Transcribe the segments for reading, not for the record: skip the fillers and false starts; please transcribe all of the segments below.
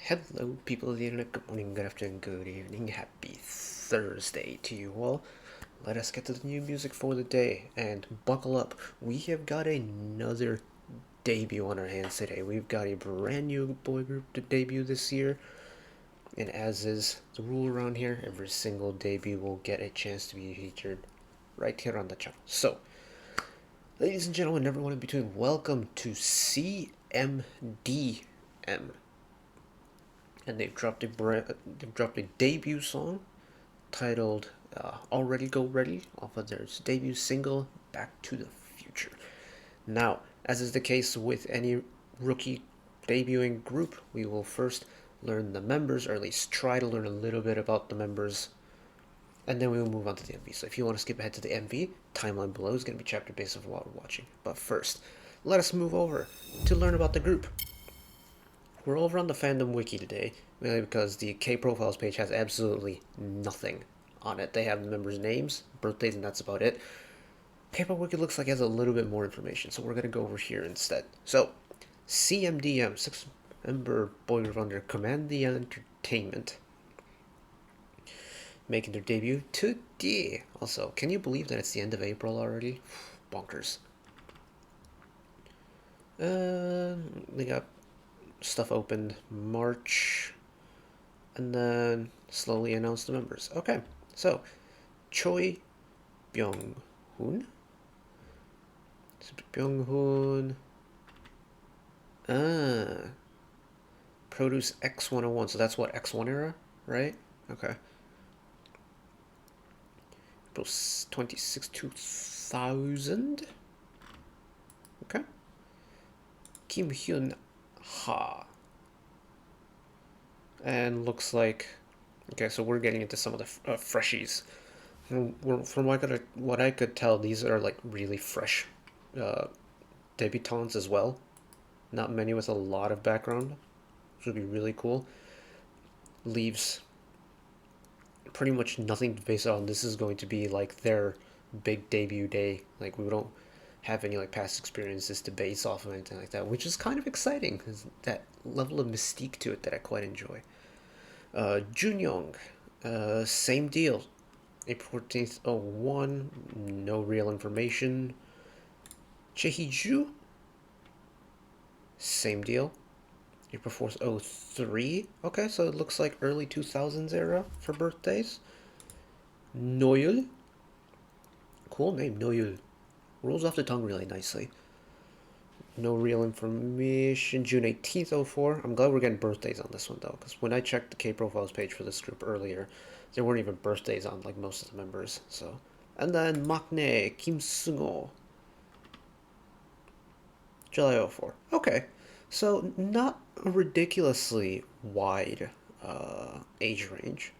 Hello, people of the internet. Good morning, good afternoon, good evening. Happy Thursday to you all. Let us get to the new music for the day and buckle up. We have got another debut on our hands today. We've got a brand new boy group to debut this year. And as is the rule around here, every single debut will get a chance to be featured right here on the channel. So, ladies and gentlemen, everyone in between, welcome to CMDM. And they've dropped a debut song titled "Already Go Ready" off of their debut single "Back to the Future." Now, as is the case with any rookie debuting group, we will first learn the members, or at least try to learn a little bit about the members, and then we will move on to the MV. So if you want to skip ahead to the MV, timeline below is going to be chapter based on what we're watching. But first, let us move over to learn about the group. We're over on the fandom wiki today, mainly because the Kprofiles page has absolutely nothing on it. They have the members' names, birthdays, and that's about it. Kpop wiki looks like it has a little bit more information, so we're going to go over here instead. So, CMDM, 6-member boy group under CMDM Entertainment, making their debut today. Also, can you believe that it's the end of April already? Bonkers. They got stuff opened March, and then slowly announced the members. Okay, so Choi Byung-hoon, produce X101, so that's what, X1 era, right? Okay. April 26, 2000. Okay. Kim Hyun Ha. And looks like, okay, so we're getting into some of the freshies. From what I could tell, these are like really fresh debutantes as well. Not many with a lot of background, which would be really cool. Leaves pretty much nothing to base it on. This is going to be like their big debut day. Like, we don't have any like past experiences to base off of anything like that, which is kind of exciting. There's that level of mystique to it that I quite enjoy. Junyoung, same deal. April 14th, 01, no real information. Chehiju, same deal. April 4th, 03. Okay, so it looks like early 2000s era for birthdays. Noyul, cool name, Noyul. Rolls off the tongue really nicely. No real information. June 18th, 04. I'm glad we're getting birthdays on this one, though, because when I checked the Kprofiles page for this group earlier, there weren't even birthdays on, like, most of the members, so. And then Maknae, Kim Seung-ho. July 04. Okay, so not a ridiculously wide age range.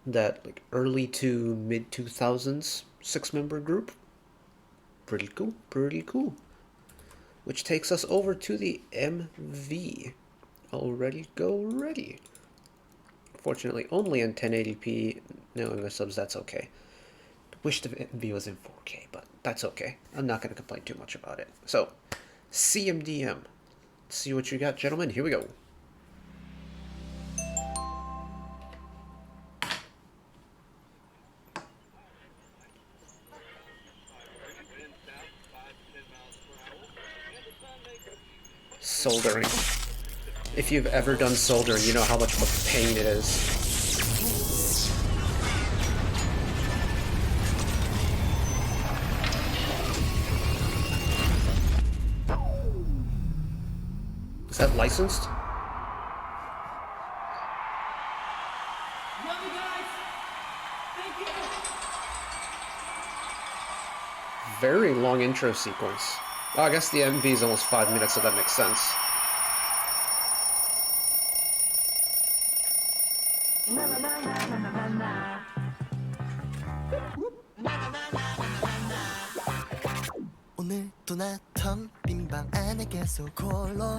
That, like, early to mid-2000s 6-member group. Pretty cool, pretty cool. Which takes us over to the MV. Already go ready. Fortunately, only in 1080p. No English subs, that's okay. Wish the MV was in 4K, but that's okay. I'm not going to complain too much about it. So, CMDM. Let's see what you got, gentlemen. Here we go. Soldering. If you've ever done soldering, you know how much of a pain it is. Is that licensed? Very long intro sequence. Oh, I guess the MV is almost 5 minutes, so that makes sense. 오늘도 나 텅빈 방 안에 계속 홀로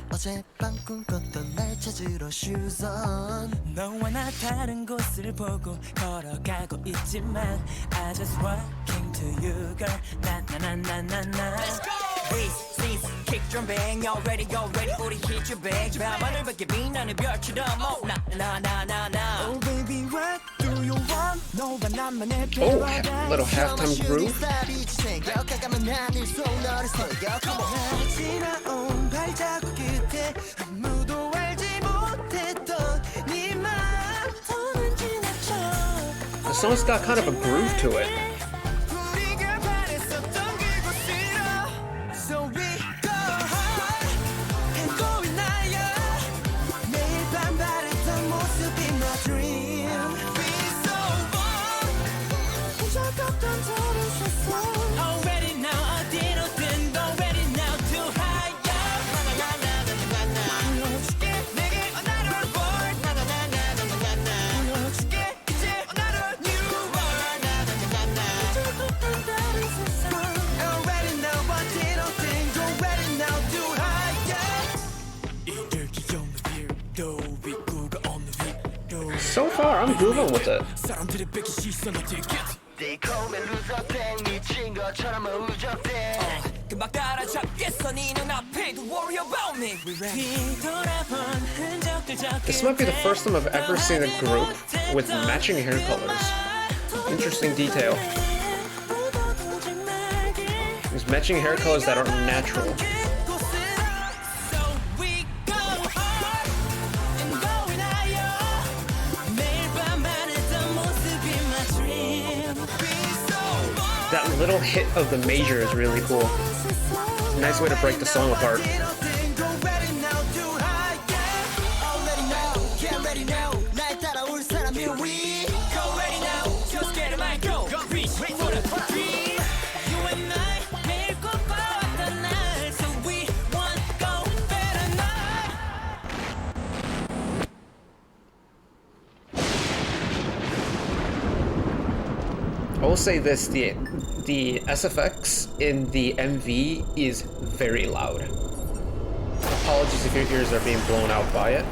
어젯밤 꿈꿨던 날 찾으러 shoes on 너와 나 다른 곳을 보고 걸어가고 있지만 I just walking to you girl 나나나나나나 This kick drum bang y'all ready 우리 hit your bag 밤하늘 밖에 빛나는 별처럼 나나나나 Oh baby what do you want 너와 나만의 Oh, little halftime groove. 지나온 발자국 끝에 아무도 알지 못했던 네 맘 더는 지나쳐 The song's got kind of a groove to it. 우리가 바랬었던 그곳으로 So we go hard 행고 있나요 매일 밤 바랬던 모습이 my dream We so on 흔적 없던 다른 세상 Already now 어디로든 go ready now to higher 불러줄게 내게 another world 불러줄게 이제 another new world 흔적 없던 다른 세상 Already now 어디로든 go ready now to higher 이들기 없는 길도 입구가 없는 위로 So far, I'm grooving with it. 사람들의 뺏긴 시선을 들켰 They call me loser 땡 미친 것처럼 우적대 금방 따라잡겠어 네 눈앞에 Don't worry about me 뒤돌아본 흔적들 적게 This might be the first time I've ever seen a group with matching hair colors. Interesting detail. There's matching hair colors that aren't natural. So we go hard and going higher 매일 밤 바랬던 모습이 my dream We so on That little hit of the major is really cool. Nice way to break the song apart. I will say this, the SFX in the MV is very loud. Apologies if your ears are being blown out by it.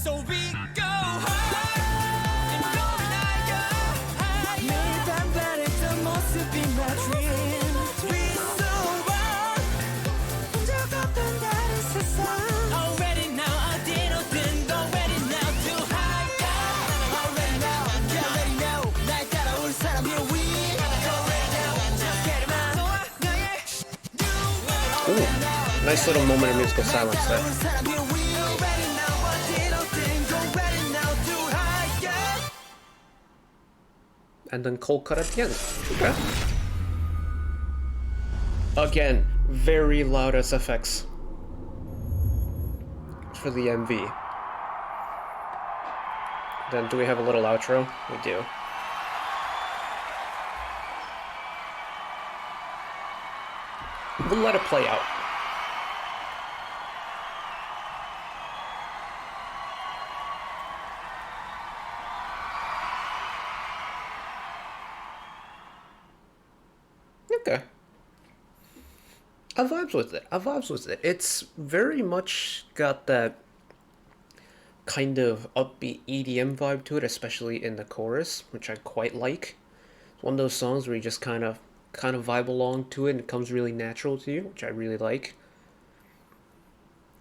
So we go hard and going higher 매일 밤 바랬던 모습이 my dream We so on 흔적 없던 다른 세상 Already now 어디로든 go ready now to higher Already now get ready now 날 따라올 사람 here we go ready now just get him out 너와 나의 new Ooh, nice little moment of musical silence there. 사람 here we go ready now 어디로든 go ready now to higher And then cold cut at the end. Okay. Again, very loud SFX for the MV. Then do we have a little outro? We do. We'll let it play out. Okay. I vibes with it. I vibes with it. It's very much got that kind of upbeat EDM vibe to it, especially in the chorus, which I quite like. It's one of those songs where you just kind of vibe along to it and it comes really natural to you, which I really like.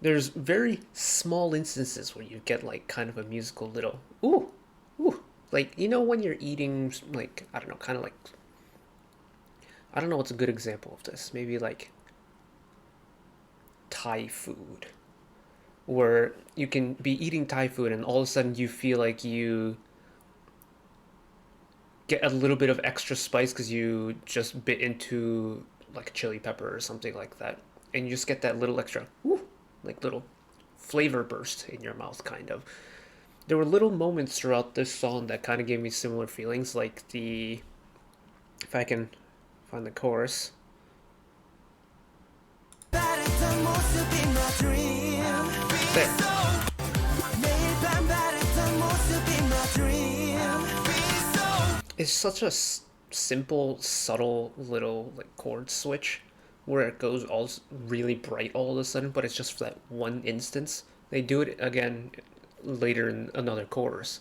There's very small instances where you get like kind of a musical little ooh, like, you know, when you're eating, like, I don't know, kind of like, I don't know what's a good example of this. Maybe like Thai food, where you can be eating Thai food and all of a sudden you feel like you get a little bit of extra spice because you just bit into like a chili pepper or something like that, and you just get that little extra like little flavor burst in your mouth, kind of. There were little moments throughout this song that kind of gave me similar feelings, like the, if I can find the chorus. There. It's such a simple, subtle little like chord switch where it goes all really bright all of a sudden, but it's just for that one instance. They do it again later in another chorus,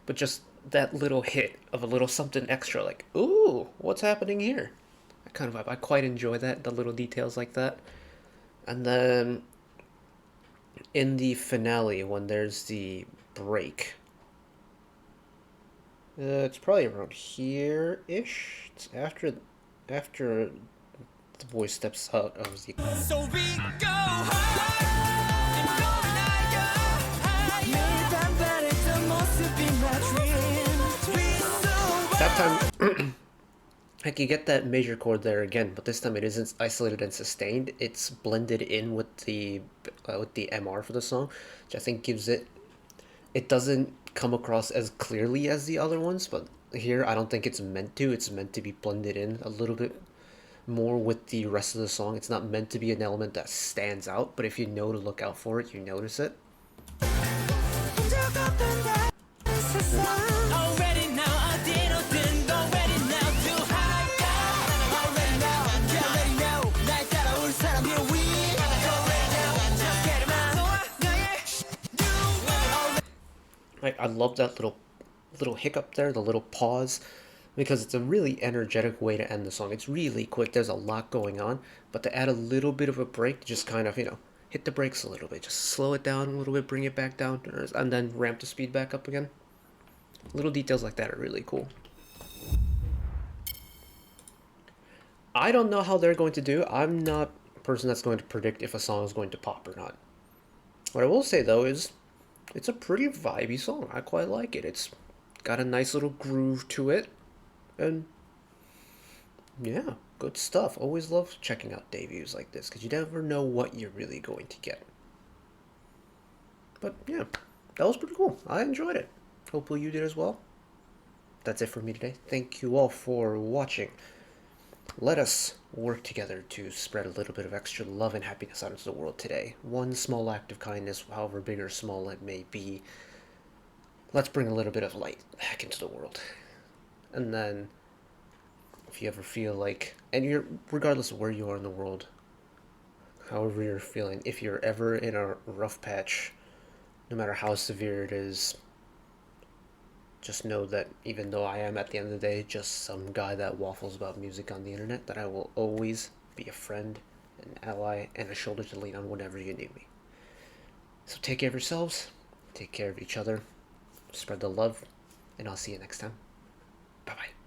but just that little hit of a little something extra, like, ooh, what's happening here? I kind of I quite enjoy that, the little details like that. And then in the finale, when there's the break, it's probably around here ish. It's after the boy steps out of the. So we go high 매일 밤 바랬던 모습이 my dream We so That time, I can get that major chord there again, but this time it isn't isolated and sustained. It's blended in with the MR for the song, which I think gives it. It doesn't come across as clearly as the other ones, but here I don't think it's meant to. It's meant to be blended in a little bit more with the rest of the song. It's not meant to be an element that stands out, but if you know to look out for it, you notice it. Already now 어디로든 go ready now to high Already now get ready now 날 따라올 사람 here we go ready now just get him out I love that little hiccup there, the little pause, because it's a really energetic way to end the song. It's really quick. There's a lot going on, but to add a little bit of a break, just kind of, hit the brakes a little bit, just slow it down a little bit, bring it back down, and then ramp the speed back up again. Little details like that are really cool. I don't know how they're going to do. I'm not a person that's going to predict if a song is going to pop or not. What I will say though is it's a pretty vibey song. I quite like it. It's got a nice little groove to it. And yeah, good stuff. Always love checking out debuts like this because you never know what you're really going to get. But yeah, that was pretty cool. I enjoyed it. Hopefully you did as well. That's it for me today. Thank you all for watching. Let us work together to spread a little bit of extra love and happiness out into the world today. One small act of kindness, however big or small it may be. Let's bring a little bit of light back into the world. And then, if you ever feel like, and regardless of where you are in the world, however you're feeling, if you're ever in a rough patch, no matter how severe it is, just know that even though I am at the end of the day just some guy that waffles about music on the internet, that I will always be a friend, an ally, and a shoulder to lean on whenever you need me. So take care of yourselves, take care of each other, spread the love, and I'll see you next time. Bye bye.